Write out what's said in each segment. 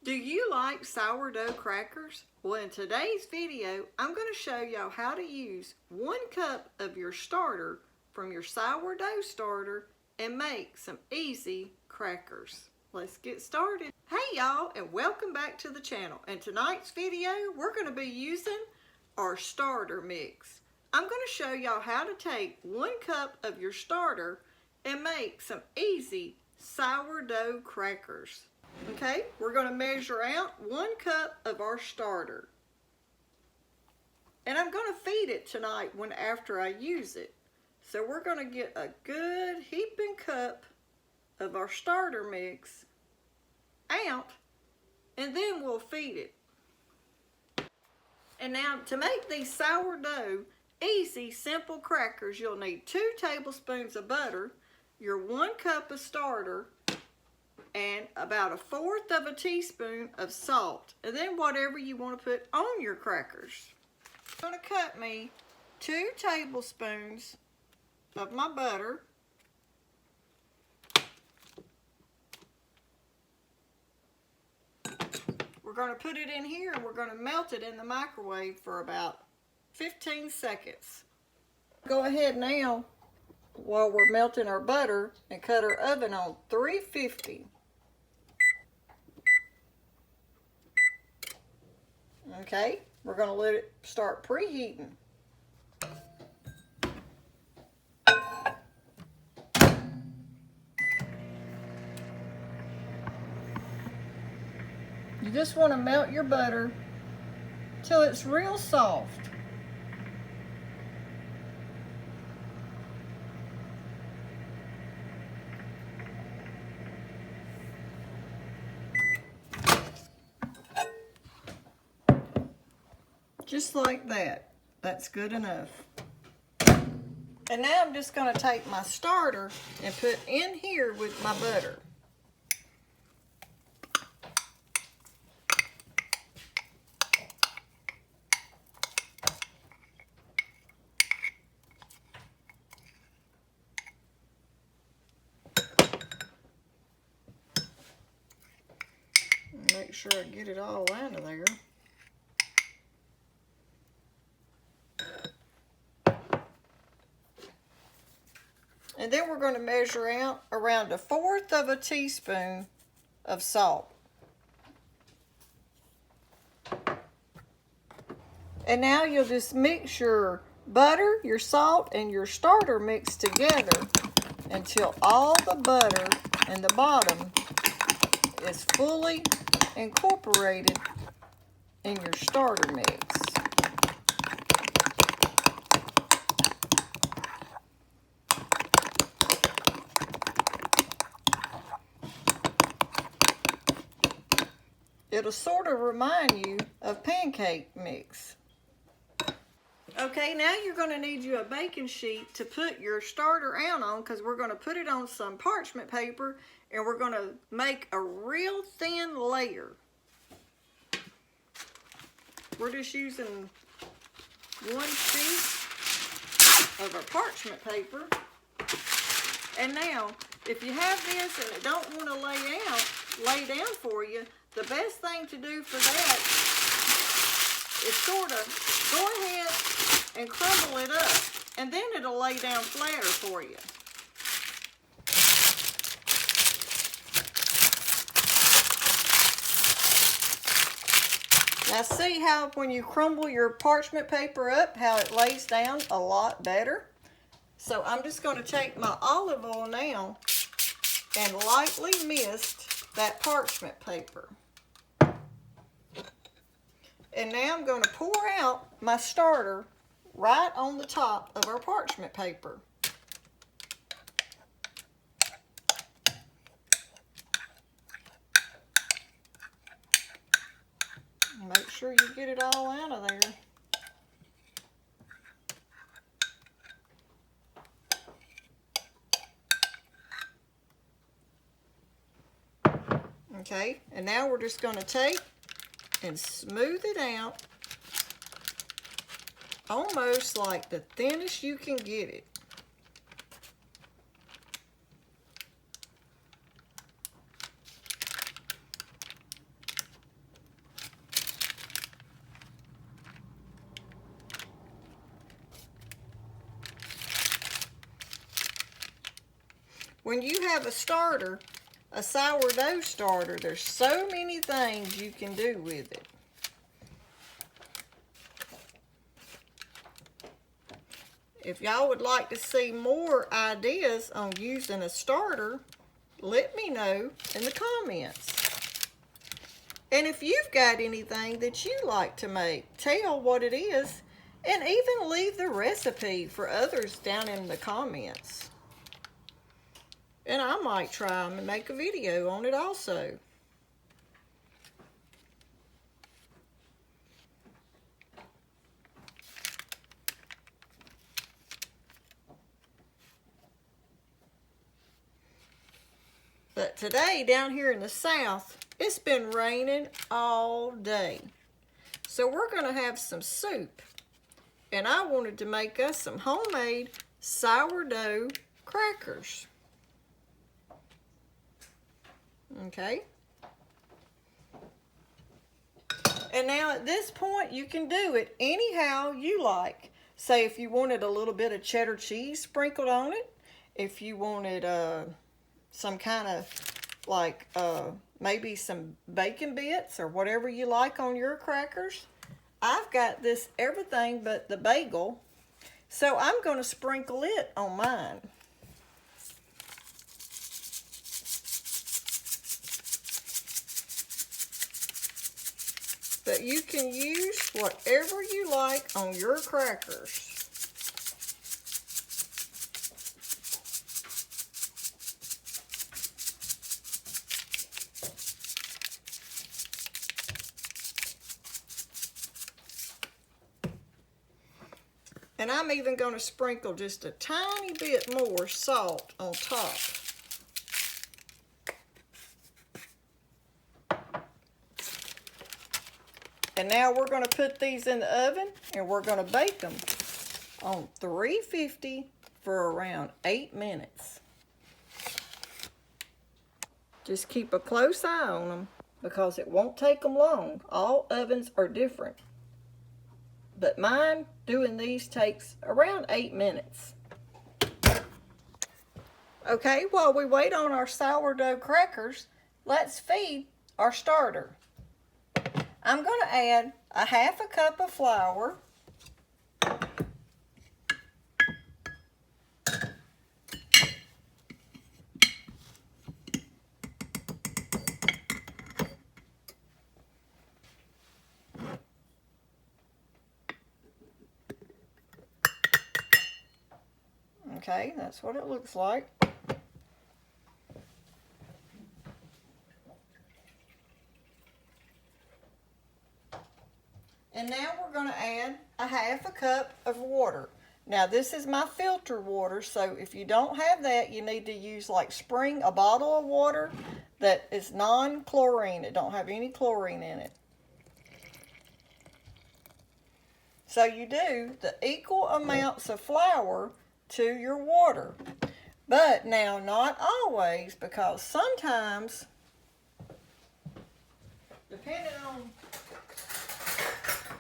Do you like sourdough crackers? Well, in today's video, I'm going to show y'all how to use 1 cup of your starter from your sourdough starter and make some easy crackers. Let's get started. Hey y'all, and welcome back to the channel. In tonight's video, we're going to be using our starter mix. I'm going to show y'all how to take 1 cup of your starter and make some easy sourdough crackers. Okay, we're going to measure out 1 cup of our starter. And I'm going to feed it tonight after I use it. So we're going to get a good heaping cup of our starter mix out, and then we'll feed it. And now to make these sourdough easy, simple crackers, you'll need 2 tablespoons of butter, your 1 cup of starter, and about 1/4 of a teaspoon of salt, and then whatever you want to put on your crackers. I'm going to cut me 2 tablespoons of my butter. We're going to put it in here and we're going to melt it in the microwave for about 15 seconds. Go ahead now, while we're melting our butter, and cut our oven on 350. Okay, we're going to let it start preheating. You just want to melt your butter till it's real soft. Just like that. That's good enough. And now I'm just going to take my starter and put in here with my butter. Make sure I get it all out of there. And then we're going to measure out around 1/4 of a teaspoon of salt. And now you'll just mix your butter, your salt, and your starter mixed together until all the butter and the bottom is fully incorporated in your starter mix. It'll sort of remind you of pancake mix. Okay, now you're going to need you a baking sheet to put your starter out on, because we're going to put it on some parchment paper and we're going to make a real thin layer. We're just using 1 sheet of our parchment paper. And now, if you have this and it don't want to lay down for you, the best thing to do for that is sort of go ahead and crumble it up, and then it'll lay down flatter for you. Now see how when you crumble your parchment paper up, how it lays down a lot better? So I'm just going to take my olive oil now and lightly mist that parchment paper. And now I'm going to pour out my starter right on the top of our parchment paper. Make sure you get it all out of there. Okay, and now we're just going to take and smooth it out almost like the thinnest you can get it. when you have a starter, a sourdough starter, there's so many things you can do with it. If y'all would like to see more ideas on using a starter, let me know in the comments. And if you've got anything that you like to make, tell what it is, and even leave the recipe for others down in the comments. And I might try and make a video on it also. But today, down here in the south, it's been raining all day. So we're going to have some soup. And I wanted to make us some homemade sourdough crackers. Okay. And now at this point, you can do it anyhow you like. Say if you wanted a little bit of cheddar cheese sprinkled on it. If you wanted some kind of like maybe some bacon bits or whatever you like on your crackers. I've got this everything but the bagel, so I'm going to sprinkle it on mine. But you can use whatever you like on your crackers. And I'm even going to sprinkle just a tiny bit more salt on top. And now we're going to put these in the oven and we're going to bake them on 350 for around 8 minutes. Just keep a close eye on them because it won't take them long. All ovens are different. But mine, doing these takes around 8 minutes. Okay, while we wait on our sourdough crackers, let's feed our starter. I'm going to add a half a cup of flour. Okay, that's what it looks like. And now we're going to add a half a cup of water. Now this is my filter water, so if you don't have that, you need to use like a bottle of water that is non-chlorine. It don't have any chlorine in it. So you do the equal amounts of flour to your water. But now not always, because sometimes, depending on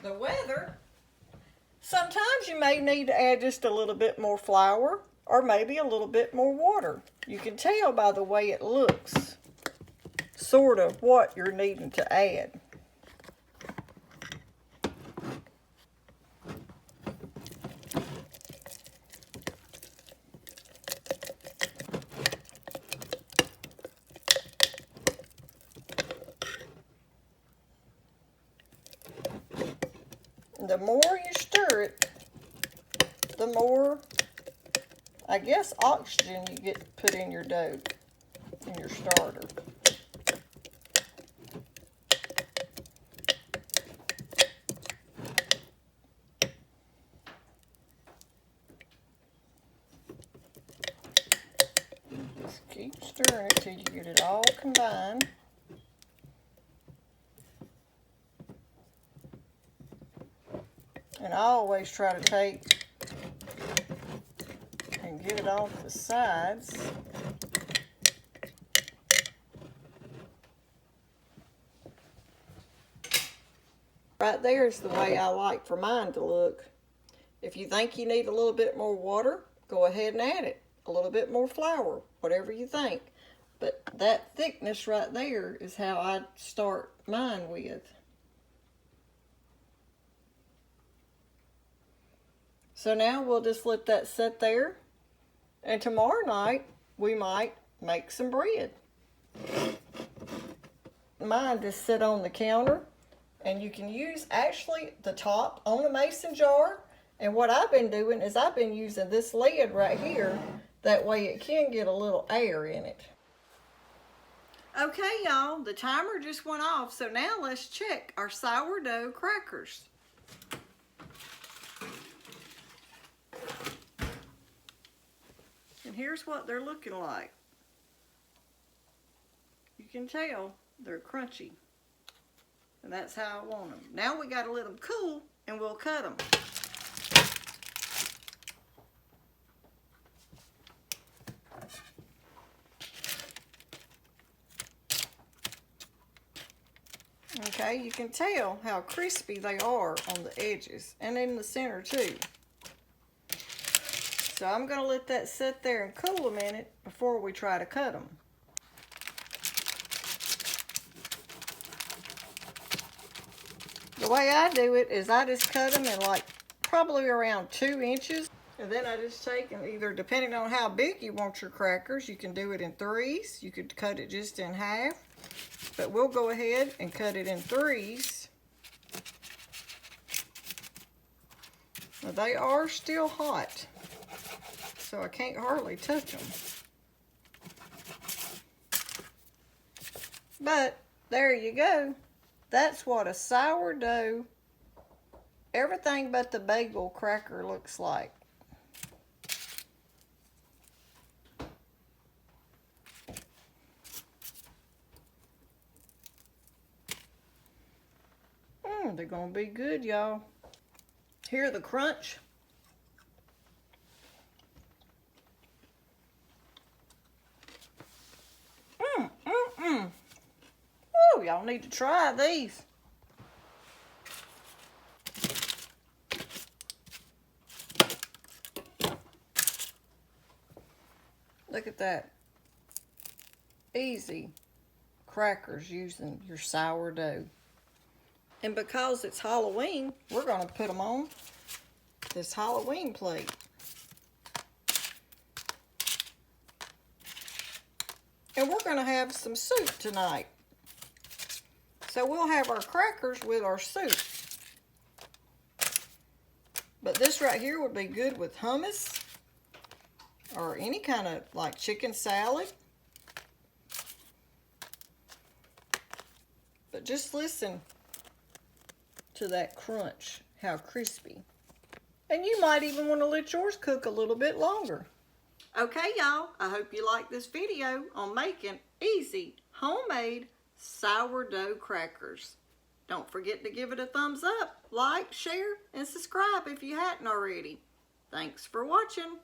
the weather, sometimes you may need to add just a little bit more flour or maybe a little bit more water. You can tell by the way it looks sort of what you're needing to add. The more you stir it, the more, I guess, oxygen you get put in your dough, in your starter. Just keep stirring it till you get it all combined. And I always try to take and get it off the sides. Right there is the way I like for mine to look. If you think you need a little bit more water, go ahead and add it. a little bit more flour, whatever you think. But that thickness right there is how I start mine with. So now we'll just let that sit there. And tomorrow night, we might make some bread. Mine just sit on the counter. And you can use actually the top on a mason jar. And what I've been doing is I've been using this lid right here. That way it can get a little air in it. Okay, y'all, the timer just went off. So now let's check our sourdough crackers. And here's what they're looking like. You can tell they're crunchy. And that's how I want them. Now we got to let them cool and we'll cut them. Okay, you can tell how crispy they are on the edges and in the center too. So I'm going to let that sit there and cool a minute before we try to cut them. The way I do it is I just cut them in like probably around 2 inches. And then I just take and either, depending on how big you want your crackers, you can do it in 3s. You could cut it just in half. But we'll go ahead and cut it in 3s. Now they are still hot, so I can't hardly touch them. But there you go. That's what a sourdough, everything but the bagel cracker looks like. They're gonna be good, y'all. Hear the crunch? Oh, y'all need to try these. Look at that. Easy crackers using your sourdough. And because it's Halloween, we're going to put them on this Halloween plate. And we're going to have some soup tonight. So we'll have our crackers with our soup. But this right here would be good with hummus or any kind of like chicken salad. But just listen to that crunch, how crispy. And you might even want to let yours cook a little bit longer. Okay, y'all, I hope you like this video on making easy, homemade sourdough crackers. Don't forget to give it a thumbs up, like, share, and subscribe if you hadn't already. Thanks for watching.